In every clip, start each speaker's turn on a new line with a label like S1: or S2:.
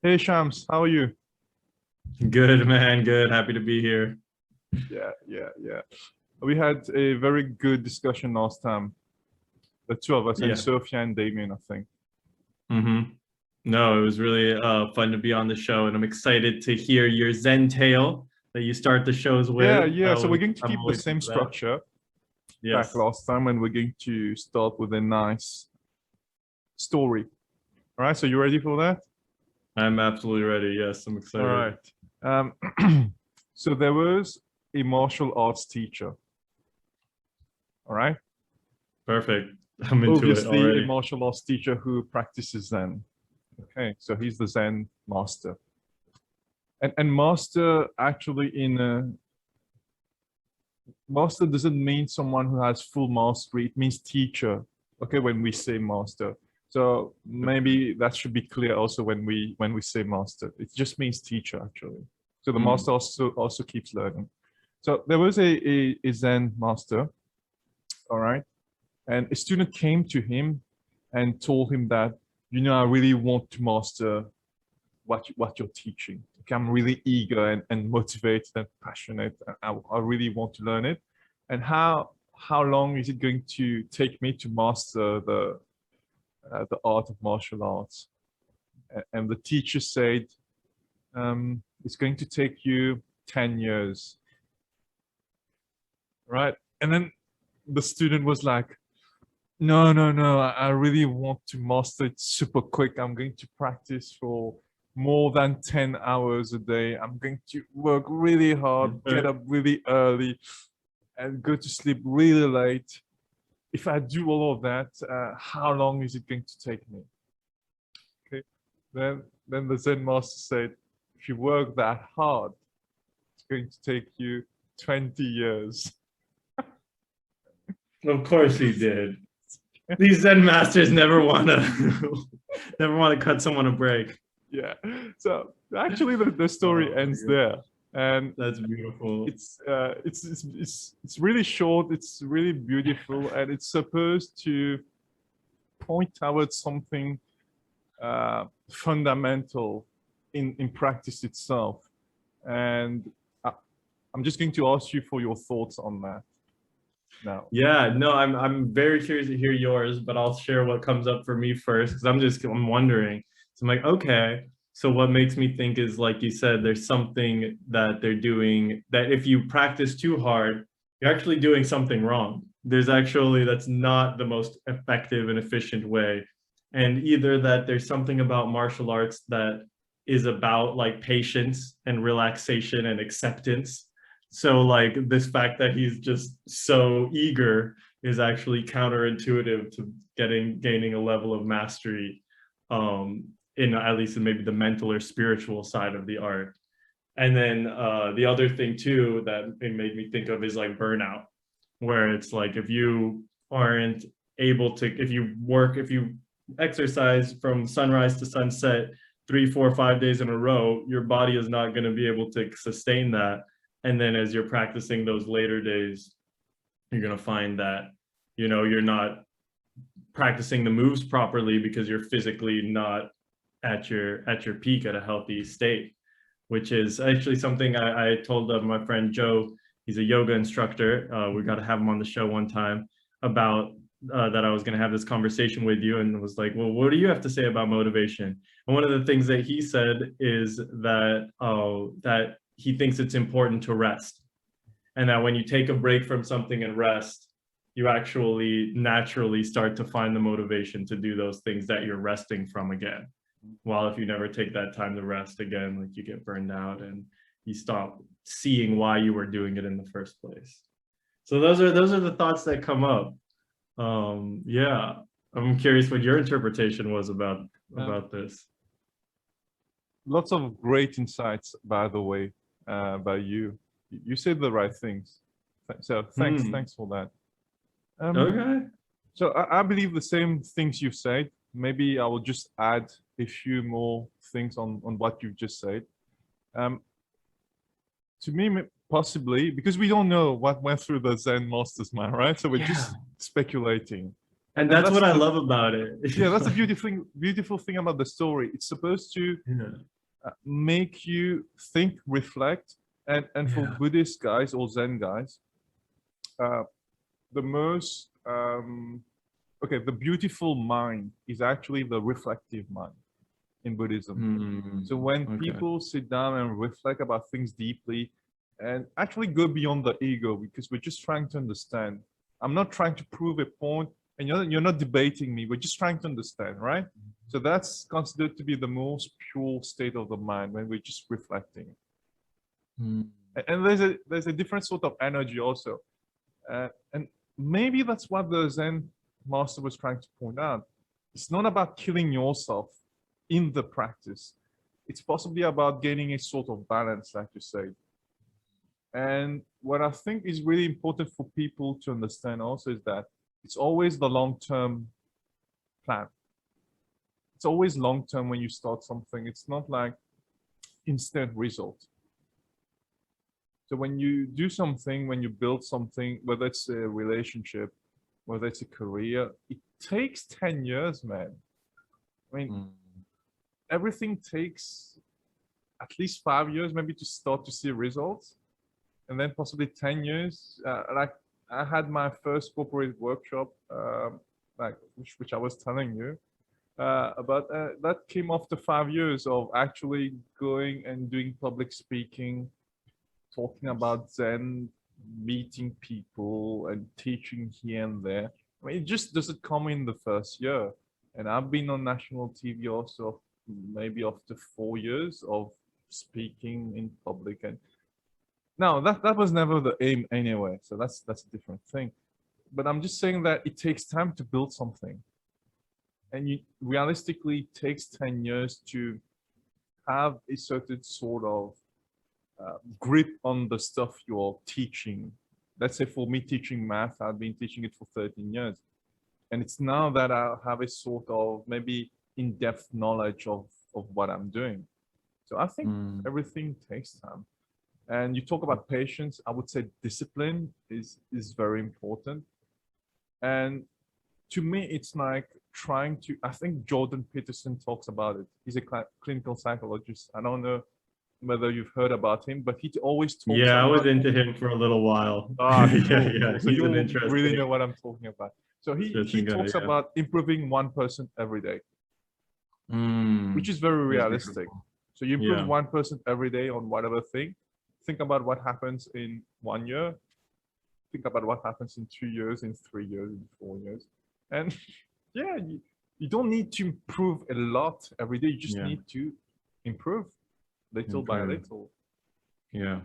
S1: Hey Shams, how are you?
S2: Good, man. Good. Happy to be here.
S1: Yeah. We had a very good discussion last time, the two of us, and
S2: Yeah.
S1: Sophia and Damien, I think.
S2: No, it was really fun to be on the show, and I'm excited to hear your Zen tale that you start the shows
S1: Yeah,
S2: with.
S1: yeah. So we're going to
S2: I'm
S1: keep the
S2: always
S1: same
S2: for that.
S1: structure back
S2: Yes,
S1: last time, and we're going to start with a nice story. All right, so you ready for that?
S2: I'm absolutely ready. Yes, I'm
S1: All
S2: excited.
S1: right. Um, so there was a martial arts teacher. All right.
S2: Perfect. I'm into it
S1: Obviously, a
S2: already.
S1: martial arts teacher who practices Zen. Okay, so he's the Zen master. And master actually in master doesn't mean someone who has full mastery. It means teacher. Okay, when we say master. So maybe that should be clear also when we say master. It just means teacher actually. So the master
S2: Mm.
S1: also keeps learning. So there was a Zen master, all right, and a student came to him and told him that, I really want to master what you're teaching. Okay, I'm really eager and motivated and passionate. And I really want to learn it. And how long is it going to take me to master the art of martial arts? And the teacher said, it's going to take you 10 years, right? And then the student was like, no, I really want to master it super quick. I'm going to practice for more than 10 hours a day. I'm going to work really hard, get up really early, and go to sleep really late. If I do all of that, how long is it going to take me? Okay. Then the Zen master said, if you work that hard, it's going to take you 20 years.
S2: Of course he did. These Zen masters never want to never want to cut someone a break.
S1: Yeah. So actually, the story
S2: Oh my
S1: ends
S2: God.
S1: there, and
S2: That's beautiful.
S1: it's really short. It's really beautiful, and it's supposed to point towards something fundamental in practice itself. And I, I'm just going to ask you for your thoughts on that now.
S2: Yeah, no, I'm very curious to hear yours, but I'll share what comes up for me first because I'm wondering. So I'm like, okay, so what makes me think is like you said, there's something that they're doing that if you practice too hard, you're actually doing something wrong. There's actually that's not the most effective and efficient way. And either that there's something about martial arts that is about like patience and relaxation and acceptance, so like this fact that he's just so eager is actually counterintuitive to gaining a level of mastery, in at least in maybe the mental or spiritual side of the art. And then the other thing too that it made me think of is like burnout, where it's like if you aren't able to, if you exercise from sunrise to sunset 3, 4, 5 days in a row, your body is not going to be able to sustain that. And then as you're practicing those later days, you're going to find that, you're not practicing the moves properly because you're physically not at your peak at a healthy state, which is actually something I told my friend Joe. He's a yoga instructor. We got to have him on the show one time about that I was going to have this conversation with you, and was like, well, what do you have to say about motivation? And one of the things that he said is that he thinks it's important to rest, and that when you take a break from something and rest, you actually naturally start to find the motivation to do those things that you're resting from again. While if you never take that time to rest again, like you get burned out and you stop seeing why you were doing it in the first place. So those are the thoughts that come up. Yeah, I'm curious what your interpretation was
S1: Um,
S2: about this.
S1: Lots of great insights, by the way, by you. You said the right things. So
S2: Hmm.
S1: thanks for that. Um,
S2: Okay.
S1: so I believe the same things you've said. Maybe I will just add a few more things on what you've just said. Um, to me, possibly because we don't know what went through the Zen master's mind, right? So we're
S2: Yeah.
S1: just speculating.
S2: And that's what I love about it.
S1: Yeah, that's a beautiful thing about the story. It's supposed to make you think, reflect, and for Buddhist guys or Zen guys, the most the beautiful mind is actually the reflective mind in Buddhism. So when people sit down and reflect about things deeply and actually go beyond the ego, because we're just trying to understand. I'm not trying to prove a point, and you're not debating me. We're just trying to understand, right? So that's considered to be the most pure state of the mind when we're just reflecting. And there's a different sort of energy also, and maybe that's what the Zen master was trying to point out. It's not about killing yourself in the practice. It's possibly about gaining a sort of balance, like you said. And what I think is really important for people to understand also is that it's always the long-term plan. It's always long-term when you start something. It's not like instant result. So when you do something, when you build something, whether it's a relationship, whether it's a career, it takes 10 years, man. I mean, everything takes at least 5 years maybe to start to see results. And then possibly 10 years. Like I had my first corporate workshop, which I was telling you about. That came after 5 years of actually going and doing public speaking, talking about Zen, meeting people and teaching here and there. I mean, it just doesn't come in the first year. And I've been on national TV also, maybe after 4 years of speaking in public. And now that was never the aim anyway. So that's a different thing. But I'm just saying that it takes time to build something. And realistically, it takes 10 years to have a certain sort of grip on the stuff you're teaching. Let's say for me, teaching math, I've been teaching it for 13 years. And it's now that I have a sort of maybe in-depth knowledge of what I'm doing. So I think everything takes time. And you talk about patience, I would say discipline is very important. And to me, it's like trying to, I think Jordan Peterson talks about it. He's a clinical psychologist. I don't know whether you've heard about him, but he always talks about...
S2: Yeah, I was into him for a little while.
S1: Cool.
S2: Yeah.
S1: So you really know what I'm talking about. So he talks about improving 1% every day, which is very realistic. So you improve 1% every day on whatever thing. Think about what happens in 1 year. Think about what happens in 2 years, in 3 years, in 4 years. And yeah, you don't need to improve a lot every day. You just need to improve little by little. Yeah.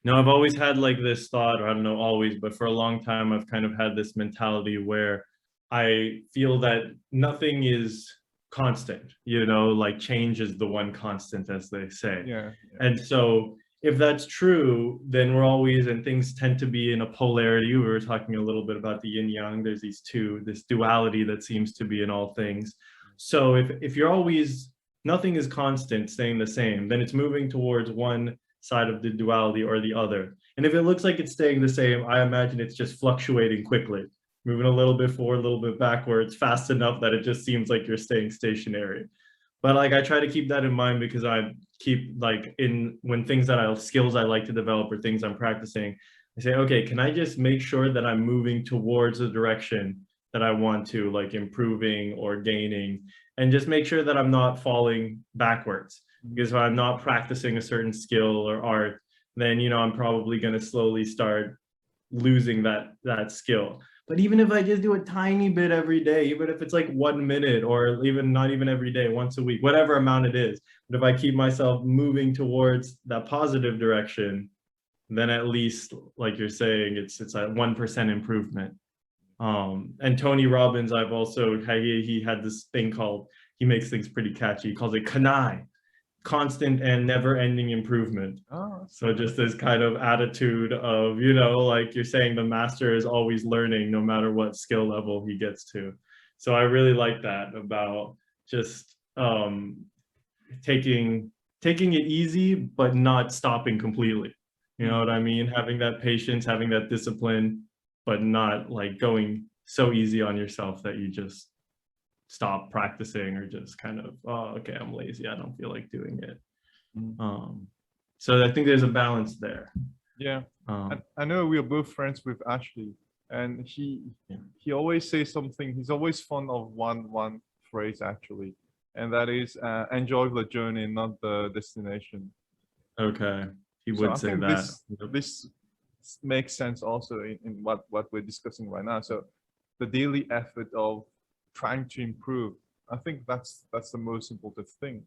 S2: No, I've always had like this thought, or I don't know always, but for a long time, I've kind of had this mentality where I feel that nothing is constant, like change is the one constant, as they say. And so if that's true, then we're always, and things tend to be in a polarity. We were talking a little bit about the yin yang. There's this duality that seems to be in all things. So if you're always, nothing is constant, staying the same, then it's moving towards one side of the duality or the other. And if it looks like it's staying the same, I imagine it's just fluctuating quickly, moving a little bit forward, a little bit backwards, fast enough that it just seems like you're staying stationary. But like, I try to keep that in mind, because I keep like when skills I like to develop or things I'm practicing, I say, okay, can I just make sure that I'm moving towards the direction that I want to, like improving or gaining, and just make sure that I'm not falling backwards. Because if I'm not practicing a certain skill or art, then, I'm probably going to slowly start losing that skill. But even if I just do a tiny bit every day, even if it's like 1 minute, or even not even every day, once a week, whatever amount it is, but if I keep myself moving towards that positive direction, then at least, like you're saying, it's a 1% improvement. And Tony Robbins, he had this thing called, he makes things pretty catchy, he calls it kanai, constant and never-ending improvement. So just this kind of attitude of, like you're saying, the master is always learning no matter what skill level he gets to. So I really like that about just taking it easy, but not stopping completely. You know what I mean? Having that patience, having that discipline, but not like going so easy on yourself that you just stop practicing, or just kind of, oh, okay, I'm lazy, I don't feel like doing it. So I think there's a balance there.
S1: Yeah. I know we are both friends with Ashley, and he always says something. He's always fond of one phrase actually, and that is enjoy the journey, not the destination.
S2: Okay, he
S1: So
S2: would
S1: I
S2: say
S1: think
S2: that.
S1: this makes sense also in what we're discussing right now. So the daily effort of trying to improve, I think that's the most important thing.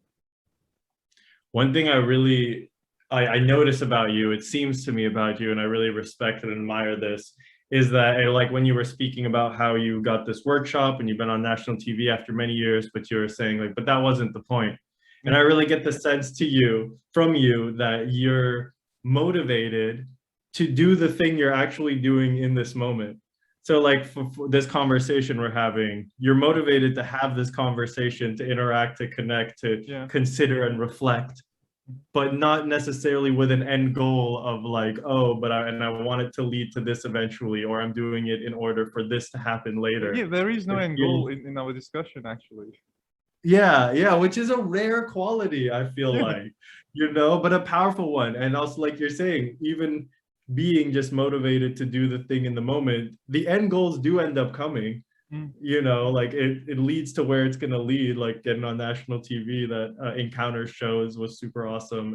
S2: One thing I notice about you, it seems to me about you, and I really respect and admire this, is that like when you were speaking about how you got this workshop and you've been on national TV after many years, but you were saying like, but that wasn't the point. And I really get the sense from you that you're motivated to do the thing you're actually doing in this moment. So like for this conversation we're having, you're motivated to have this conversation, to interact, to connect, to consider and reflect, but not necessarily with an end goal of like, oh, but I want it to lead to this eventually, or I'm doing it in order for this to happen later.
S1: Yeah, there is no end goal in our discussion actually.
S2: Yeah, which is a rare quality, I feel like, but a powerful one. And also, like you're saying, even being just motivated to do the thing in the moment, the end goals do end up coming. Like it leads to where it's going to lead. Like getting on national TV, that Encounter shows was super awesome.